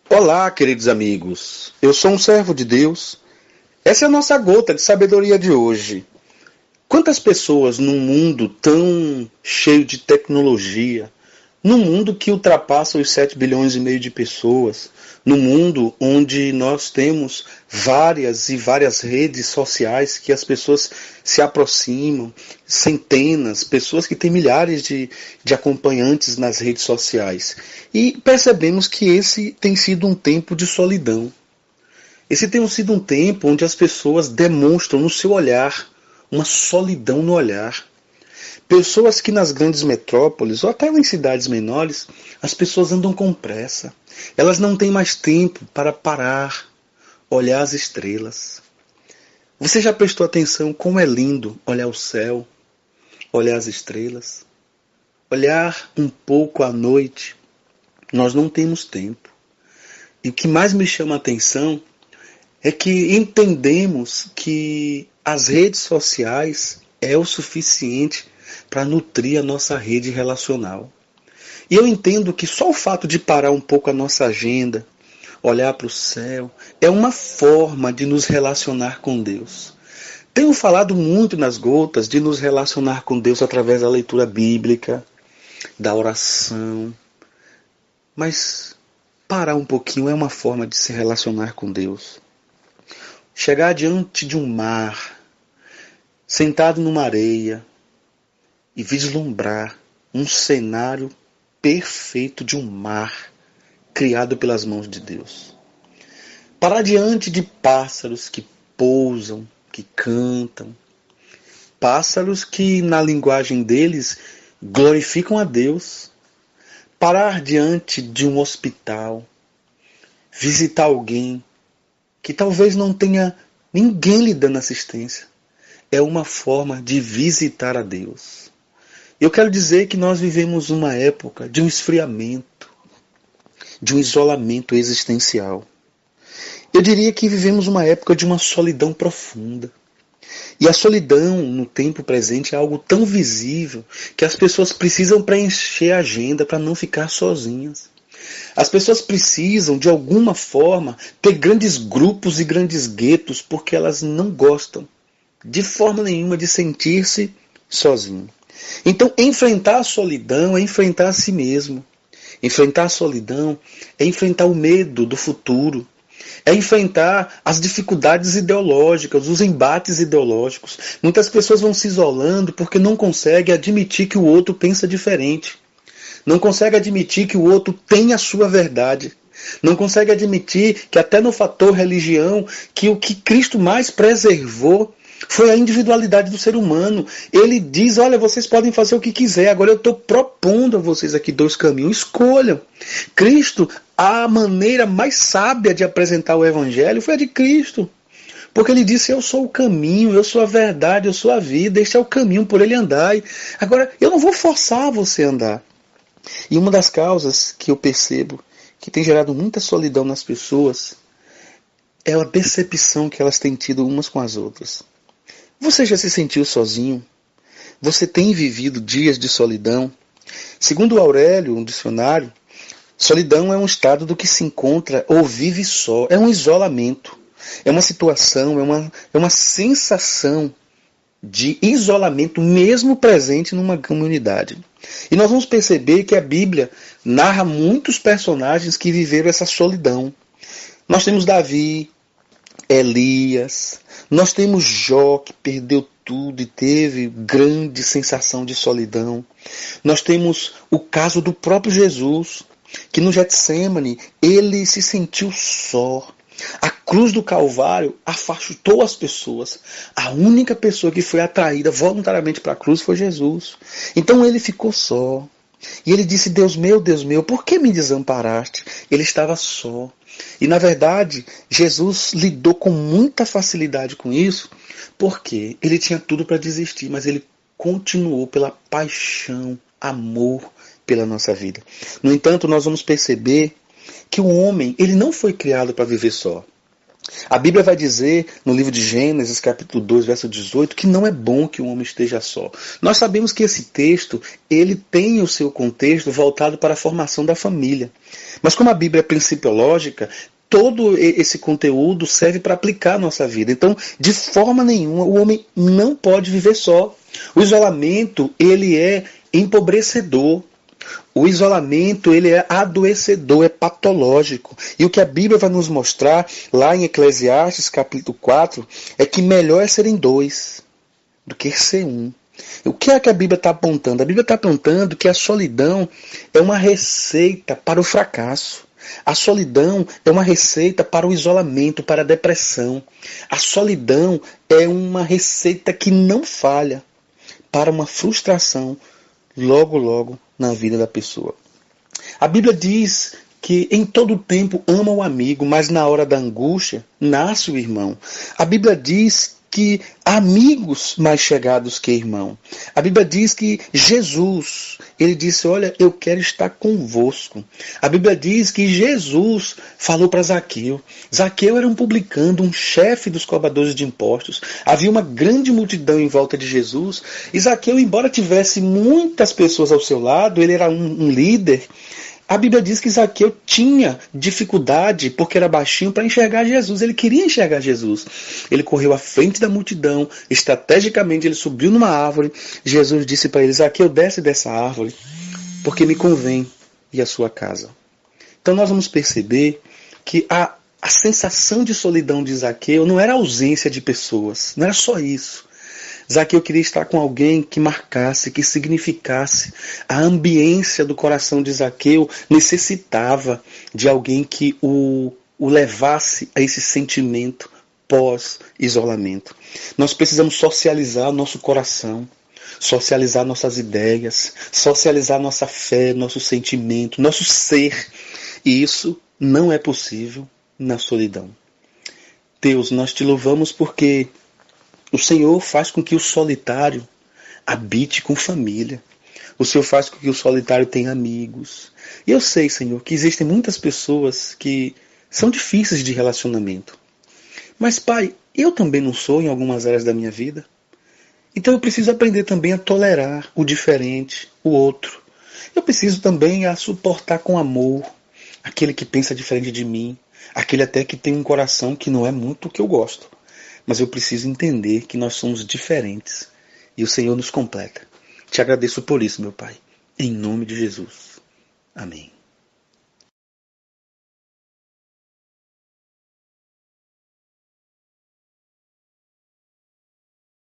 Olá, queridos amigos. Eu sou um servo de Deus. Essa é a nossa gota de sabedoria de hoje. Quantas pessoas num mundo tão cheio de tecnologia, num mundo que ultrapassa os 7 bilhões e meio de pessoas, num mundo onde nós temos várias e várias redes sociais que as pessoas se aproximam, centenas, pessoas que têm milhares de acompanhantes nas redes sociais. E percebemos que esse tem sido um tempo de solidão. Esse tem sido um tempo onde as pessoas demonstram no seu olhar uma solidão no olhar. Pessoas que nas grandes metrópoles, ou até em cidades menores, as pessoas andam com pressa. Elas não têm mais tempo para parar, olhar as estrelas. Você já prestou atenção como é lindo olhar o céu, olhar as estrelas? Olhar um pouco à noite? Nós não temos tempo. E o que mais me chama a atenção é que entendemos que as redes sociais é o suficiente para nutrir a nossa rede relacional. E eu entendo que só o fato de parar um pouco a nossa agenda, olhar para o céu, é uma forma de nos relacionar com Deus. Tenho falado muito nas gotas de nos relacionar com Deus através da leitura bíblica, da oração, mas parar um pouquinho é uma forma de se relacionar com Deus. Chegar diante de um mar, sentado numa areia, e vislumbrar um cenário perfeito de um mar criado pelas mãos de Deus. Parar diante de pássaros que pousam, que cantam, pássaros que na linguagem deles glorificam a Deus. Parar diante de um hospital, visitar alguém que talvez não tenha ninguém lhe dando assistência, é uma forma de visitar a Deus. Eu quero dizer que nós vivemos uma época de um esfriamento, de um isolamento existencial. Eu diria que vivemos uma época de uma solidão profunda. E a solidão no tempo presente é algo tão visível que as pessoas precisam preencher a agenda para não ficar sozinhas. As pessoas precisam, de alguma forma, ter grandes grupos e grandes guetos porque elas não gostam, de forma nenhuma, de sentir-se sozinho. Então, enfrentar a solidão é enfrentar a si mesmo. Enfrentar a solidão é enfrentar o medo do futuro. É enfrentar as dificuldades ideológicas, os embates ideológicos. Muitas pessoas vão se isolando porque não conseguem admitir que o outro pensa diferente. Não consegue admitir que o outro tem a sua verdade. Não consegue admitir que até no fator religião, que o que Cristo mais preservou foi a individualidade do ser humano. Ele diz, olha, vocês podem fazer o que quiser, agora eu estou propondo a vocês aqui dois caminhos, escolham. Cristo, a maneira mais sábia de apresentar o Evangelho foi a de Cristo. Porque ele disse, eu sou o caminho, eu sou a verdade, eu sou a vida, este é o caminho, por ele andai. Agora, eu não vou forçar você a andar. E uma das causas que eu percebo que tem gerado muita solidão nas pessoas é a decepção que elas têm tido umas com as outras. Você já se sentiu sozinho? Você tem vivido dias de solidão? Segundo Aurélio, um dicionário, solidão é um estado do que se encontra ou vive só. É um isolamento. É uma situação, é uma sensação de isolamento mesmo presente numa comunidade. E nós vamos perceber que a Bíblia narra muitos personagens que viveram essa solidão. Nós temos Davi, Elias, nós temos Jó, que perdeu tudo e teve grande sensação de solidão. Nós temos o caso do próprio Jesus, que no Getsêmani ele se sentiu só. A cruz do Calvário afastou as pessoas. A única pessoa que foi atraída voluntariamente para a cruz foi Jesus. Então ele ficou só. E ele disse, Deus meu, por que me desamparaste? Ele estava só. E na verdade, Jesus lidou com muita facilidade com isso, porque ele tinha tudo para desistir, mas ele continuou pela paixão, amor pela nossa vida. No entanto, nós vamos perceber que o homem, ele não foi criado para viver só. A Bíblia vai dizer, no livro de Gênesis, capítulo 2, verso 18, que não é bom que o homem esteja só. Nós sabemos que esse texto, ele tem o seu contexto voltado para a formação da família. Mas como a Bíblia é principiológica, todo esse conteúdo serve para aplicar a nossa vida. Então, de forma nenhuma, o homem não pode viver só. O isolamento, ele é empobrecedor. O isolamento, ele é adoecedor, é patológico. E o que a Bíblia vai nos mostrar, lá em Eclesiastes, capítulo 4, é que melhor é serem dois do que ser um. O que é que a Bíblia está apontando? A Bíblia está apontando que a solidão é uma receita para o fracasso. A solidão é uma receita para o isolamento, para a depressão. A solidão é uma receita que não falha para uma frustração logo, logo na vida da pessoa. A Bíblia diz que em todo tempo ama o amigo, mas na hora da angústia nasce o irmão. A Bíblia diz que há amigos mais chegados que irmão. A Bíblia diz que Jesus, ele disse, olha, eu quero estar convosco. A Bíblia diz que Jesus falou para Zaqueu. Zaqueu era um publicano, um chefe dos cobradores de impostos. Havia uma grande multidão em volta de Jesus. E Zaqueu, embora tivesse muitas pessoas ao seu lado, ele era um líder. A Bíblia diz que Zaqueu tinha dificuldade, porque era baixinho, para enxergar Jesus. Ele queria enxergar Jesus. Ele correu à frente da multidão, estrategicamente ele subiu numa árvore. Jesus disse para ele, Zaqueu, desce dessa árvore, porque me convém ir à sua casa. Então nós vamos perceber que a sensação de solidão de Zaqueu não era a ausência de pessoas, não era só isso. Zaqueu queria estar com alguém que marcasse, que significasse. A ambiência do coração de Zaqueu necessitava de alguém que o levasse a esse sentimento pós-isolamento. Nós precisamos socializar nosso coração, socializar nossas ideias, socializar nossa fé, nosso sentimento, nosso ser. E isso não é possível na solidão. Deus, nós te louvamos porque o Senhor faz com que o solitário habite com família. O Senhor faz com que o solitário tenha amigos. E eu sei, Senhor, que existem muitas pessoas que são difíceis de relacionamento. Mas, Pai, eu também não sou em algumas áreas da minha vida. Então eu preciso aprender também a tolerar o diferente, o outro. Eu preciso também a suportar com amor aquele que pensa diferente de mim, aquele até que tem um coração que não é muito o que eu gosto. Mas eu preciso entender que nós somos diferentes e o Senhor nos completa. Te agradeço por isso, meu Pai. Em nome de Jesus. Amém.